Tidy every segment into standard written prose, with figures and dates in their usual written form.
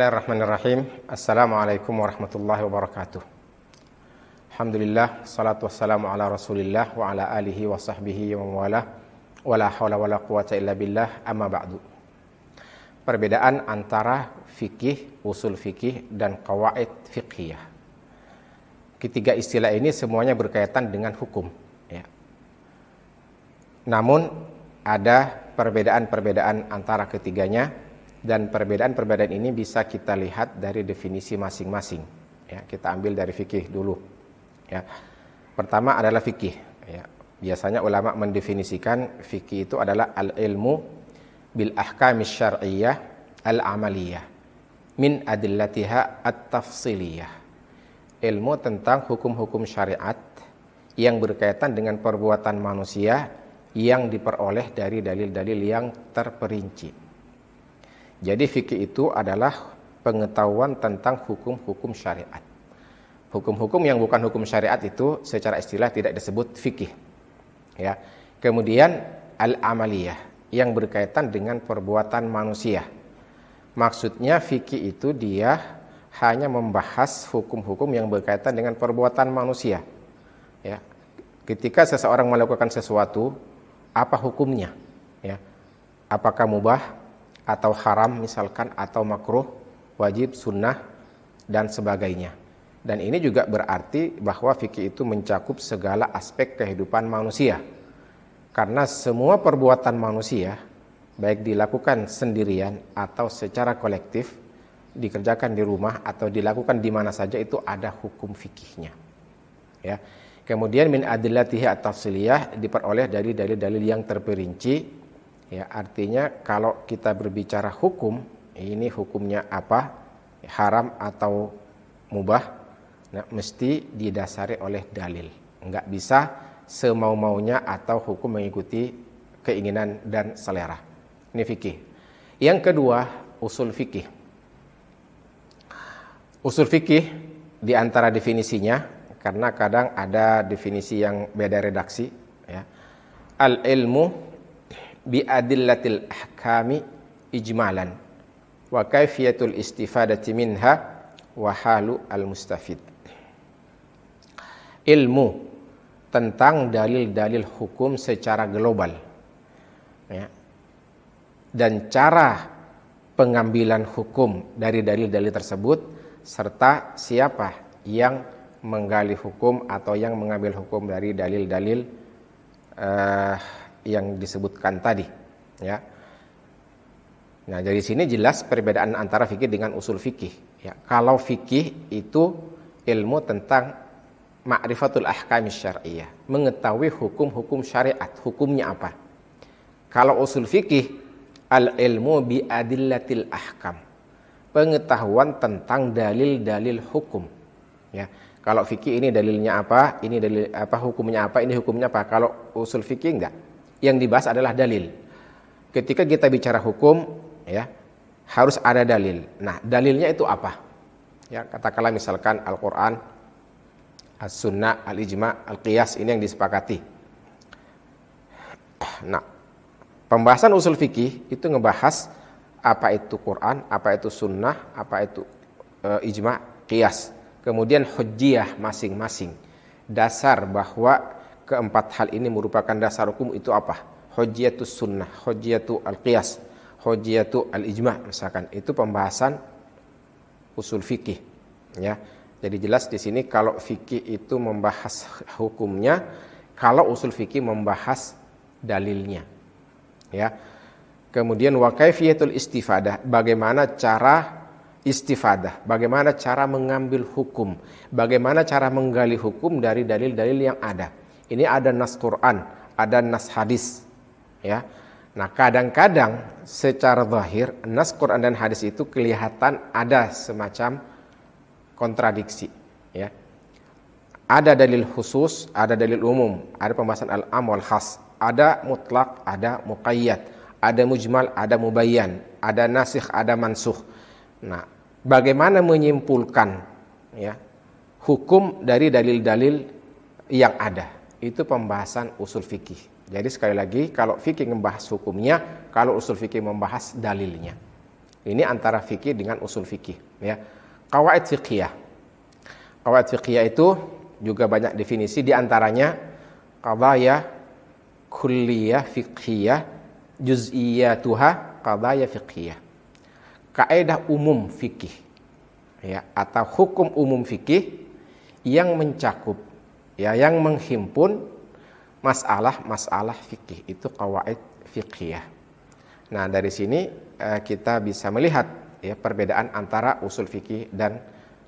Bismillahirrahmanirrahim. Assalamualaikum warahmatullahi wabarakatuh. Alhamdulillah, salatu wassalamu ala rasulillah wa ala alihi wa sahbihi wa mawalah. Wa la hawla wa la quwata illa billah, amma ba'du. Perbedaan antara fikih, usul fikih, dan qawaid fiqhiyah. Ketiga istilah ini semuanya berkaitan dengan hukum, ya. Namun ada perbedaan-perbedaan antara ketiganya, dan perbedaan-perbedaan ini bisa kita lihat dari definisi masing-masing. Ya, kita ambil dari fikih dulu. Ya. Pertama adalah fikih. Ya. Biasanya ulama mendefinisikan fikih itu adalah al-ilmu bil ahkamis syar'iyyah al-amaliyah min adillatiha at-tafsiliyah. Ilmu tentang hukum-hukum syariat yang berkaitan dengan perbuatan manusia yang diperoleh dari dalil-dalil yang terperinci. Jadi fikih itu adalah pengetahuan tentang hukum-hukum syariat. Hukum-hukum yang bukan hukum syariat itu secara istilah tidak disebut fikih. Ya. Kemudian al-amaliyah yang berkaitan dengan perbuatan manusia. Maksudnya fikih itu dia hanya membahas hukum-hukum yang berkaitan dengan perbuatan manusia. Ya. Ketika seseorang melakukan sesuatu, apa hukumnya? Ya. Apakah mubah atau haram misalkan, atau makruh, wajib, sunnah, dan sebagainya. Dan ini juga berarti bahwa fikih itu mencakup segala aspek kehidupan manusia. Karena semua perbuatan manusia, baik dilakukan sendirian atau secara kolektif, dikerjakan di rumah atau dilakukan di mana saja, itu ada hukum fikihnya. Ya. Kemudian min adillatihi at-tafsiliyah diperoleh dari dalil-dalil yang terperinci. Ya, artinya kalau kita berbicara hukum, ini hukumnya apa, haram atau mubah, nah, mesti didasari oleh dalil. Enggak bisa semau-maunya atau hukum mengikuti keinginan dan selera. Ini fikih. Yang kedua, usul fikih. Usul fikih di antara definisinya, karena kadang ada definisi yang beda redaksi, ya. Al-ilmu bi adillatil ahkami ijmalan wa kaifiyatul istifadati minha wa halu al-mustafid. Ilmu tentang dalil-dalil hukum secara global, ya, dan cara pengambilan hukum dari dalil-dalil tersebut, serta siapa yang menggali hukum atau yang mengambil hukum dari dalil-dalil yang disebutkan tadi, ya. Nah, dari sini jelas perbedaan antara fikih dengan usul fikih, ya. Kalau fikih itu ilmu tentang ma'rifatul ahkamis syar'iyyah, mengetahui hukum-hukum syariat, hukumnya apa. Kalau usul fikih, al-ilmu bi adillatil ahkam, pengetahuan tentang dalil-dalil hukum, ya. Kalau fikih ini dalilnya apa, ini dalil apa, hukumnya apa, ini hukumnya apa. Kalau usul fikih enggak. Yang dibahas adalah dalil. Ketika kita bicara hukum, ya, harus ada dalil. Nah, dalilnya itu apa? Ya, katakanlah misalkan Al-Qur'an, As-Sunnah, Al-Ijma', Al-Qiyas, ini yang disepakati. Nah, pembahasan usul fikih itu ngebahas apa itu Quran, apa itu Sunnah, apa itu Ijma', Qiyas. Kemudian hujjiyah masing-masing. Dasar bahwa keempat hal ini merupakan dasar hukum itu apa? Hujjiyatus sunnah, hujjiyatu al-qiyas, hujjiyatu al-ijma' misalkan. Itu pembahasan usul fikih, ya. Jadi jelas di sini kalau fikih itu membahas hukumnya, kalau usul fikih membahas dalilnya, ya. Kemudian wa kaifiyatul istifadah, bagaimana cara istifadah, bagaimana cara mengambil hukum, bagaimana cara menggali hukum dari dalil-dalil yang ada. Ini ada nas Quran, ada nas hadis, ya. Nah, kadang-kadang secara zahir nas Quran dan hadis itu kelihatan ada semacam kontradiksi, ya. Ada dalil khusus, ada dalil umum, ada pembahasan al-am wal khas, ada mutlak, ada muqayyad, ada mujmal, ada mubayyan, ada nasikh, ada mansukh. Nah, bagaimana menyimpulkan, ya, hukum dari dalil-dalil yang ada? Itu pembahasan usul fikih. Jadi sekali lagi, kalau fikih membahas hukumnya, kalau usul fikih membahas dalilnya. Ini antara fikih dengan usul fikih, ya. Qawaid fiqhiyah. Qawaid fiqhiyah itu juga banyak definisi, di antaranya qadaya kulliyah fiqhiyah, juz'iyatuha qadaya fiqhiyah. Kaidah umum fikih, ya, atau hukum umum fikih yang mencakup, ya, yang menghimpun masalah-masalah fikih, itu qawaid fiqhiyah. Nah, dari sini kita bisa melihat, ya, perbedaan antara usul fikih dan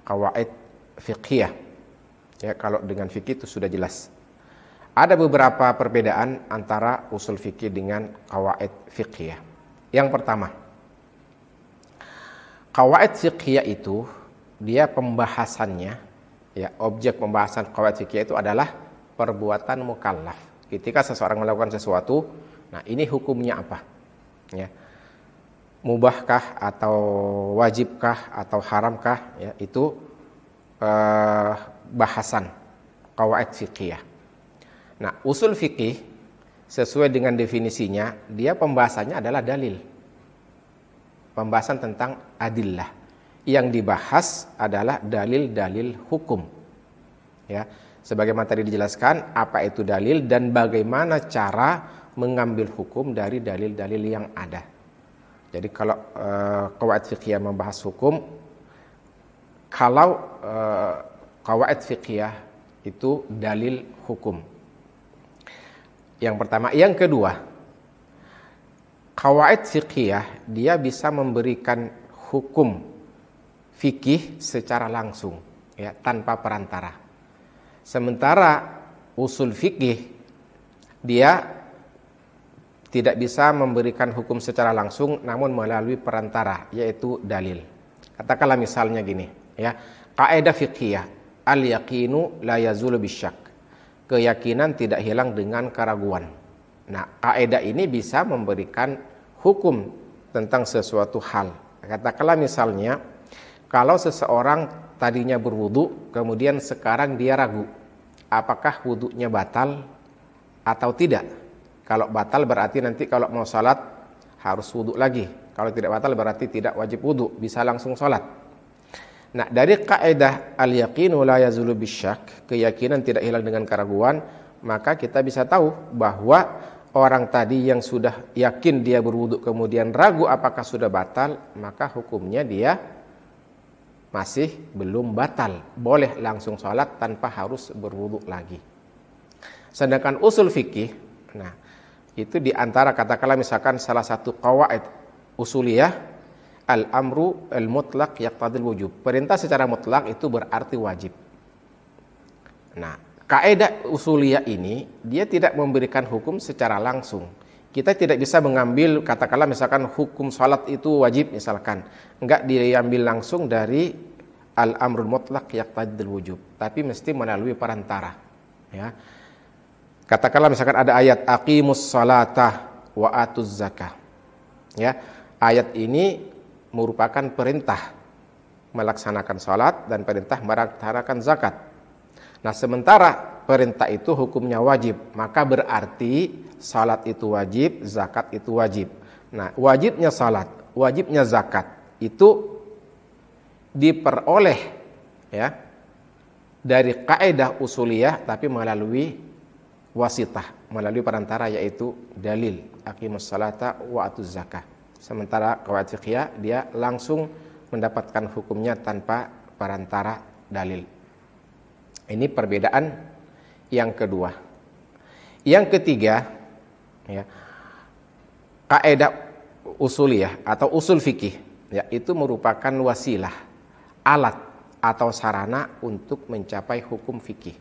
qawaid fiqhiyah. Ya, kalau dengan fikih itu sudah jelas. Ada beberapa perbedaan antara usul fikih dengan qawaid fiqhiyah. Yang pertama, qawaid fiqhiyah itu dia pembahasannya, ya, objek pembahasan qawaid fiqhiyah itu adalah perbuatan mukallaf. Ketika seseorang melakukan sesuatu, nah ini hukumnya apa? Ya. Mubahkah atau wajibkah atau haramkah, ya, itu bahasan qawaid fiqhiyah. Nah, usul fikih sesuai dengan definisinya, dia pembahasannya adalah dalil. Pembahasan tentang adillah. Yang dibahas adalah dalil-dalil hukum. Ya, sebagaimana tadi dijelaskan apa itu dalil dan bagaimana cara mengambil hukum dari dalil-dalil yang ada. Jadi kalau qawaid fiqhiyah membahas hukum, kalau qawaid fiqhiyah itu dalil hukum. Yang pertama, yang kedua, qawaid fiqhiyah dia bisa memberikan hukum fikih secara langsung, ya, tanpa perantara. Sementara usul fikih dia tidak bisa memberikan hukum secara langsung namun melalui perantara, yaitu dalil. Katakanlah misalnya gini, ya, kaidah fiqhiyah, al-yaqinu la yazulu bisyak. Keyakinan tidak hilang dengan keraguan. Nah, kaidah ini bisa memberikan hukum tentang sesuatu hal. Katakanlah misalnya kalau seseorang tadinya berwudu, kemudian sekarang dia ragu, apakah wudunya batal atau tidak? Kalau batal berarti nanti kalau mau salat harus wudu lagi. Kalau tidak batal berarti tidak wajib wudu, bisa langsung salat. Nah, dari kaidah al-yaqinu la yazulu bisyak, keyakinan tidak hilang dengan keraguan, maka kita bisa tahu bahwa orang tadi yang sudah yakin dia berwudu kemudian ragu apakah sudah batal, maka hukumnya dia masih belum batal, boleh langsung salat tanpa harus berwudu lagi. Sedangkan usul fikih, nah, itu diantara katakanlah misalkan salah satu qawaid usuliyah, al-amru al-mutlaq yaqtadil wujub. Perintah secara mutlak itu berarti wajib. Nah, kaidah usuliyah ini dia tidak memberikan hukum secara langsung. Kita tidak bisa mengambil katakanlah misalkan hukum salat itu wajib misalkan, enggak diambil langsung dari al-amrul mutlaq yaqtadil wujub, tapi mesti melalui perantara, ya. Katakanlah misalkan ada ayat aqimus salata wa atuz zakah. Ya, ayat ini merupakan perintah melaksanakan salat dan perintah melaksanakan zakat. Nah, sementara perintah itu hukumnya wajib, maka berarti salat itu wajib, zakat itu wajib. Nah, wajibnya salat, wajibnya zakat itu diperoleh, ya, dari kaidah usuliyah tapi melalui wasitah, melalui perantara, yaitu dalil aqimus salata wa atuz zakah. Sementara qawaid fiqhiyah dia langsung mendapatkan hukumnya tanpa perantara dalil. Ini perbedaan yang kedua. Yang ketiga, ya, kaidah usuliyah atau usul fikih, ya, itu merupakan wasilah, alat atau sarana untuk mencapai hukum fikih.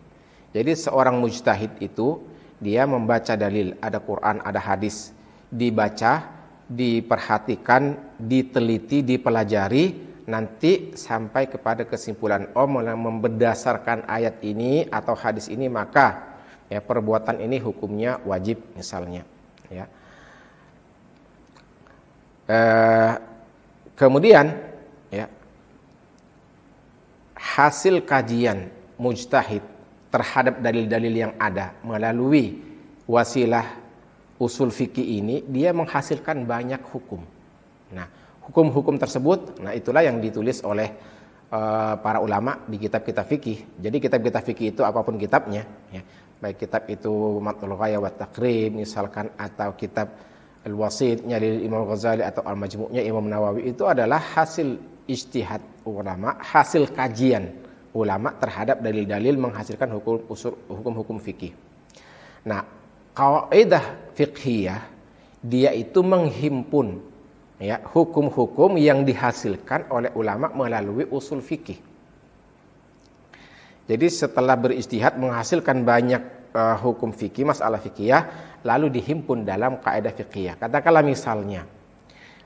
Jadi seorang mujtahid itu dia membaca dalil, ada Quran, ada hadis, dibaca, diperhatikan, diteliti, dipelajari, nanti sampai kepada kesimpulan, oh, berdasarkan ayat ini atau hadis ini maka, ya, perbuatan ini hukumnya wajib misalnya, ya. Kemudian, ya, hasil kajian mujtahid terhadap dalil-dalil yang ada melalui wasilah usul fikih ini, dia menghasilkan banyak hukum. Nah, hukum-hukum tersebut, nah itulah yang ditulis oleh para ulama di kitab-kitab fikih. Jadi kitab-kitab fikih itu apapun kitabnya, ya, baik kitab itu Matlul Ghayah wa Taqrib misalkan, atau kitab Al-Wasit-nya Imam Ghazali atau Al-Majmu'-nya Imam Nawawi, itu adalah hasil ijtihad ulama, hasil kajian ulama terhadap dalil-dalil menghasilkan hukum-hukum fikih. Nah, kaidah fiqhiyah dia itu menghimpun ya hukum-hukum yang dihasilkan oleh ulama melalui usul fikih. Jadi setelah berijtihad menghasilkan banyak hukum fikih, masalah fikih, lalu dihimpun dalam kaidah fikih. Katakanlah misalnya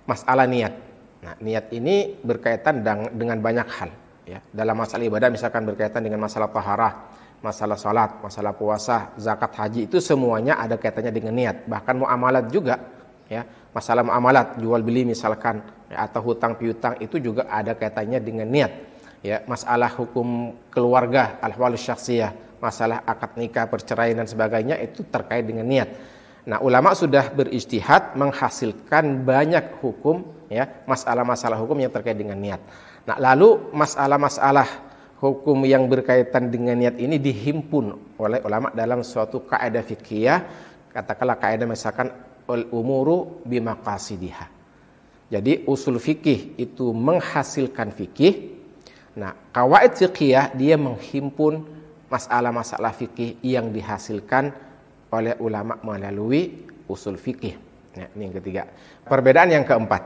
masalah niat. Nah, niat ini berkaitan dengan banyak hal. Ya, dalam masalah ibadah misalkan berkaitan dengan masalah taharah, masalah salat, masalah puasa, zakat, haji, itu semuanya ada kaitannya dengan niat. Bahkan muamalat juga, ya, masalah muamalat jual beli misalkan, ya, atau hutang piutang itu juga ada kaitannya dengan niat. Ya, masalah hukum keluarga, al-ahwalus syakhsiyah, masalah akad nikah, perceraian dan sebagainya itu terkait dengan niat. Nah, ulama sudah berijtihad menghasilkan banyak hukum, ya, masalah-masalah hukum yang terkait dengan niat. Nah, lalu masalah-masalah hukum yang berkaitan dengan niat ini dihimpun oleh ulama dalam suatu kaidah fikih. Katakanlah kaidah misalkan al-umuru bimaqasidiha. Jadi usul fikih itu menghasilkan fikih. Nah, qawaid fiqhiyah dia menghimpun masalah-masalah fikih yang dihasilkan oleh ulama melalui usul fikih. Nah, ini yang ketiga. Perbedaan yang keempat.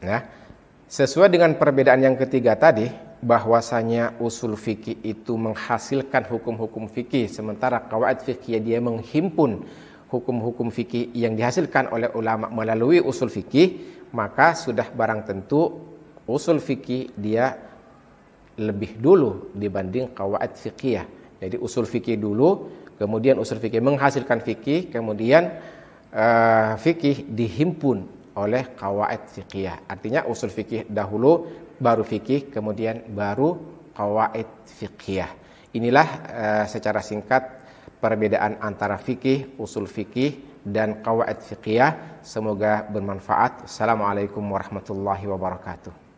Nah, sesuai dengan perbedaan yang ketiga tadi, bahwasanya usul fikih itu menghasilkan hukum-hukum fikih, sementara qawaid fikih dia menghimpun hukum-hukum fikih yang dihasilkan oleh ulama melalui usul fikih, maka sudah barang tentu usul fikih dia lebih dulu dibanding qawaid fikih. Jadi usul fikih dulu, kemudian usul fikih menghasilkan fikih, kemudian fikih dihimpun oleh qawaid fiqhiyah. Artinya usul fikih dahulu, baru fikih, kemudian baru qawaid fiqhiyah. Inilah secara singkat perbedaan antara fikih, usul fikih dan qawaid fiqhiyah. Semoga bermanfaat. Assalamualaikum warahmatullahi wabarakatuh.